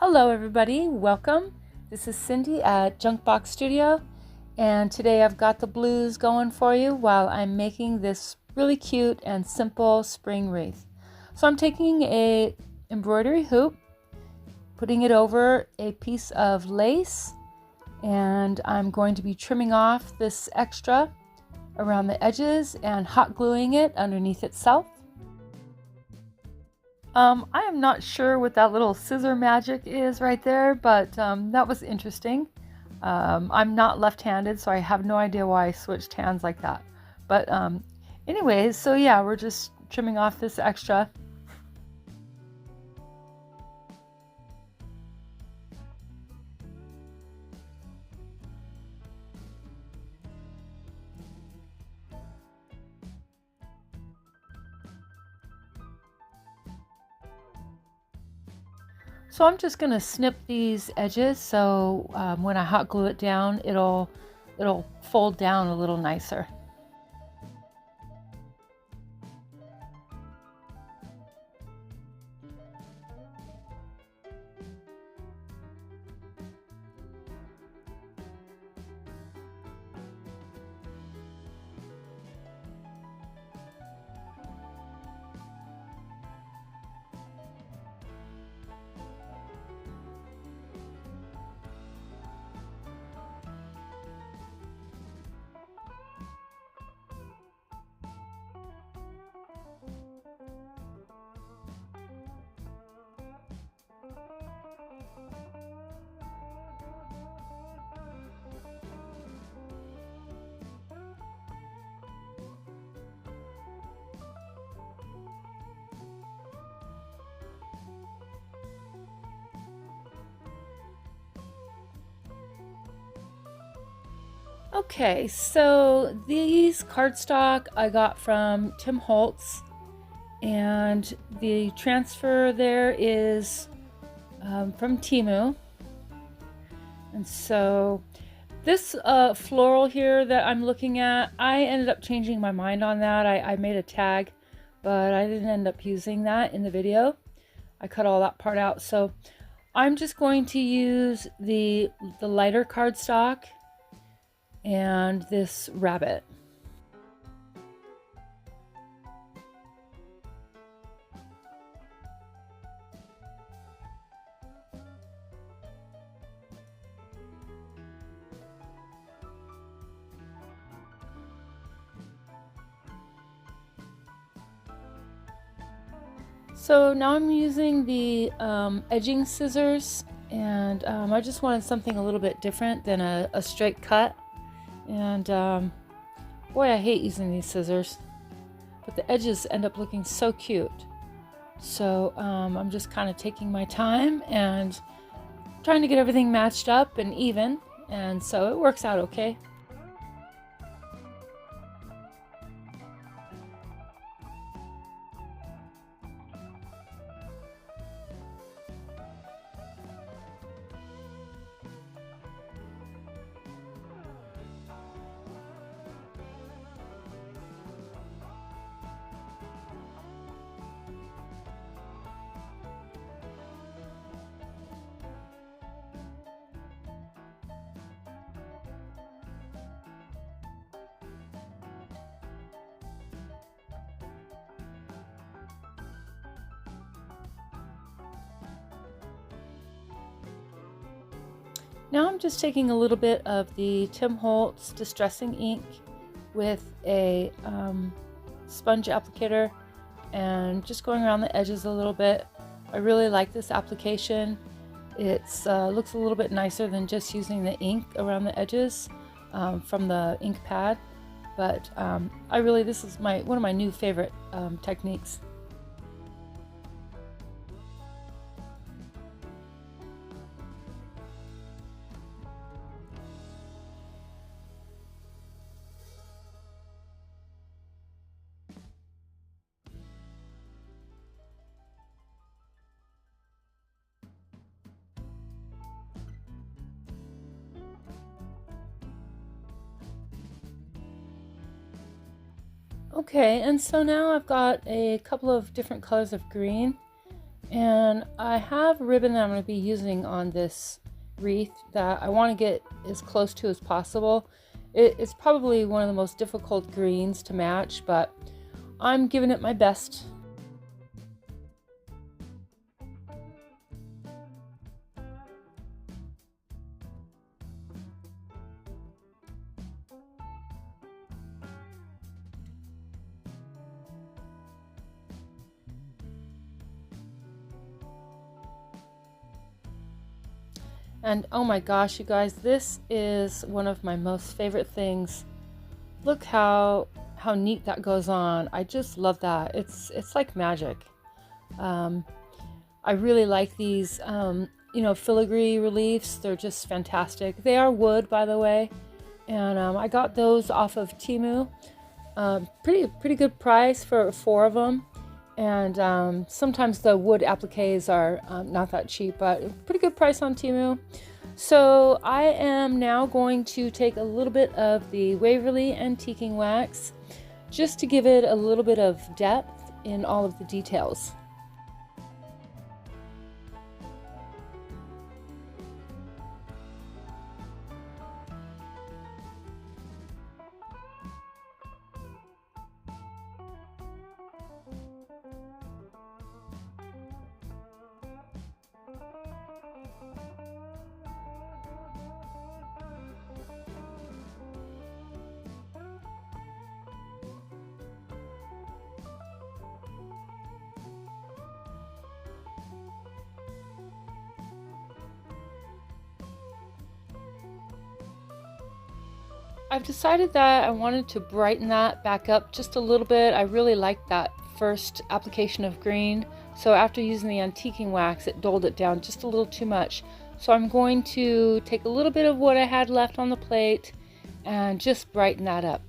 Hello everybody, welcome. This is Cindy at Junkbox Studio, and today I've got the blues going for you while I'm making this really cute and simple spring wreath. So I'm taking a embroidery hoop, putting it over a piece of lace, and I'm going to be trimming off this extra around the edges and hot gluing it underneath itself. I am not sure what that little scissor magic is right there, but that was interesting. I'm not left-handed, so I have no idea why I switched hands like that. But anyways, so yeah, we're just trimming off this extra. So I'm just gonna snip these edges so when I hot glue it down, it'll fold down a little nicer. Okay, so these cardstock I got from Tim Holtz, and the transfer there is from Temu. And so this floral here that I'm looking at, I ended up changing my mind on that. I made a tag, but I didn't end up using that in the video. I cut all that part out. So I'm just going to use the lighter cardstock and this rabbit. So now I'm using the edging scissors, and I just wanted something a little bit different than a straight cut. And boy, I hate using these scissors, but the edges end up looking so cute. So I'm just kind of taking my time and trying to get everything matched up and even, and so it works out okay. Now I'm just taking a little bit of the Tim Holtz Distressing ink with a sponge applicator and just going around the edges a little bit. I really like this application. It looks a little bit nicer than just using the ink around the edges from the ink pad. But this is one of my new favorite techniques. Okay, and so now I've got a couple of different colors of green, And I have a ribbon that I'm going to be using on this wreath that I want to get as close to as possible. It's probably one of the most difficult greens to match, but I'm giving it my best. And oh my gosh, you guys, this is one of my most favorite things. Look how neat that goes on. I just love that. It's like magic. I really like these, filigree reliefs. They're just fantastic. They are wood, by the way, and I got those off of Temu. Pretty good price for 4 of them. And sometimes the wood appliques are not that cheap, but pretty good price on Temu. So I am now going to take a little bit of the Waverly Antiquing Wax just to give it a little bit of depth in all of the details. I've decided that I wanted to brighten that back up just a little bit. I really liked that first application of green. So after using the antiquing wax, it dulled it down just a little too much. So I'm going to take a little bit of what I had left on the plate and just brighten that up.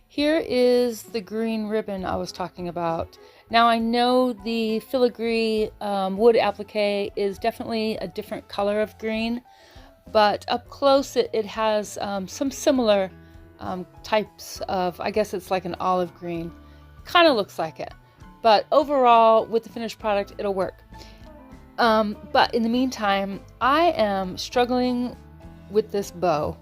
Here is the green ribbon I was talking about. Now I know the filigree wood applique is definitely a different color of green, but up close it has some similar types of, I guess it's like an olive green. Kind of looks like it, but overall with the finished product it'll work. But in the meantime, I am struggling with this bow.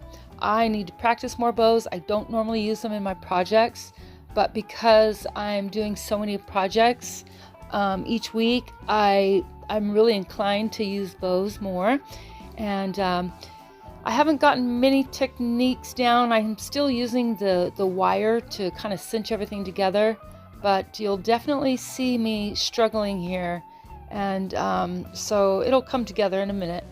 I need to practice more bows. I don't normally use them in my projects, but because I'm doing so many projects each week, I'm really inclined to use bows more. And I haven't gotten many techniques down. I'm still using the wire to kind of cinch everything together, but you'll definitely see me struggling here. And so it'll come together in a minute.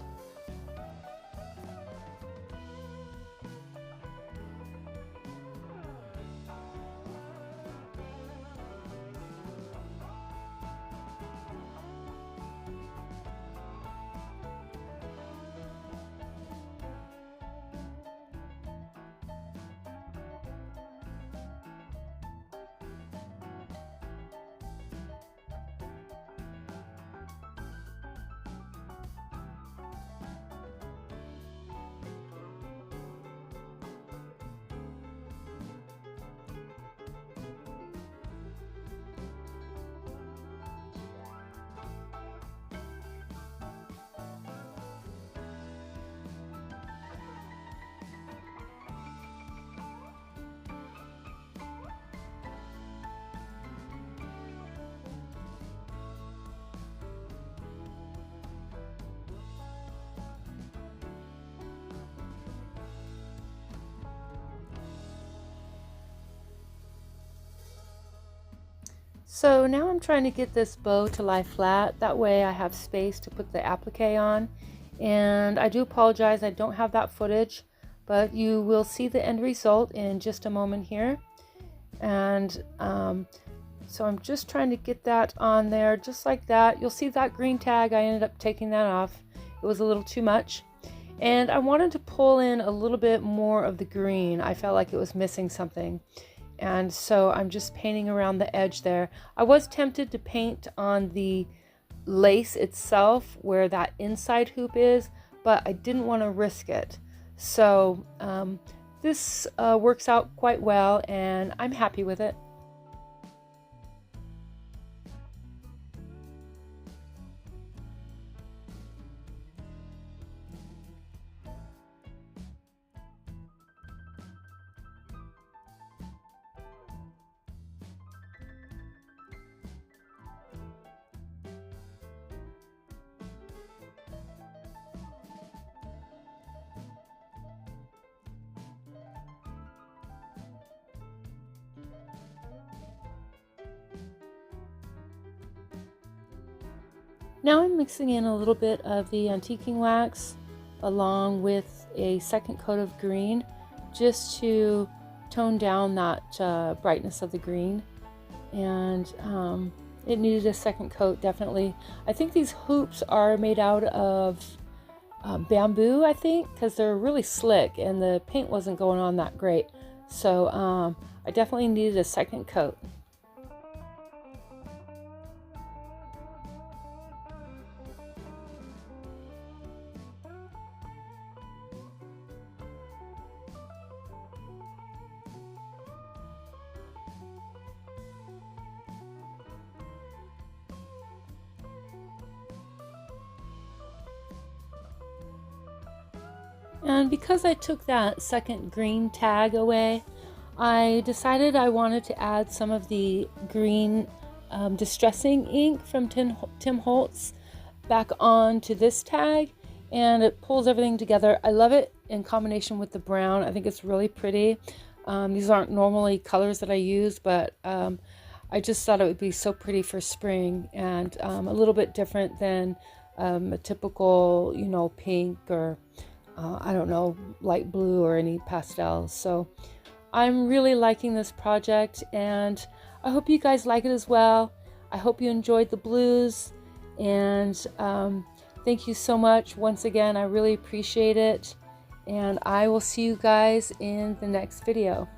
So now I'm trying to get this bow to lie flat. That way I have space to put the applique on. And I do apologize, I don't have that footage, but you will see the end result in just a moment here. And so I'm just trying to get that on there just like that. You'll see that green tag, I ended up taking that off. It was a little too much. And I wanted to pull in a little bit more of the green. I felt like it was missing something. And so I'm just painting around the edge there. I was tempted to paint on the lace itself where that inside hoop is, but I didn't want to risk it. So this works out quite well, and I'm happy with it. Now I'm mixing in a little bit of the antiquing wax along with a second coat of green, just to tone down that brightness of the green. And it needed a second coat, definitely. I think these hoops are made out of bamboo, I think, because they're really slick and the paint wasn't going on that great. So I definitely needed a second coat. And because I took that second green tag away, I decided I wanted to add some of the green distressing ink from Tim Holtz back onto this tag, and it pulls everything together. I love it in combination with the brown. I think it's really pretty. These aren't normally colors that I use, but I just thought it would be so pretty for spring, and a little bit different than a typical, you know, pink or I don't know, light blue or any pastels. So I'm really liking this project, and I hope you guys like it as well. I hope you enjoyed the blues, and thank you so much once again. I really appreciate it, and I will see you guys in the next video.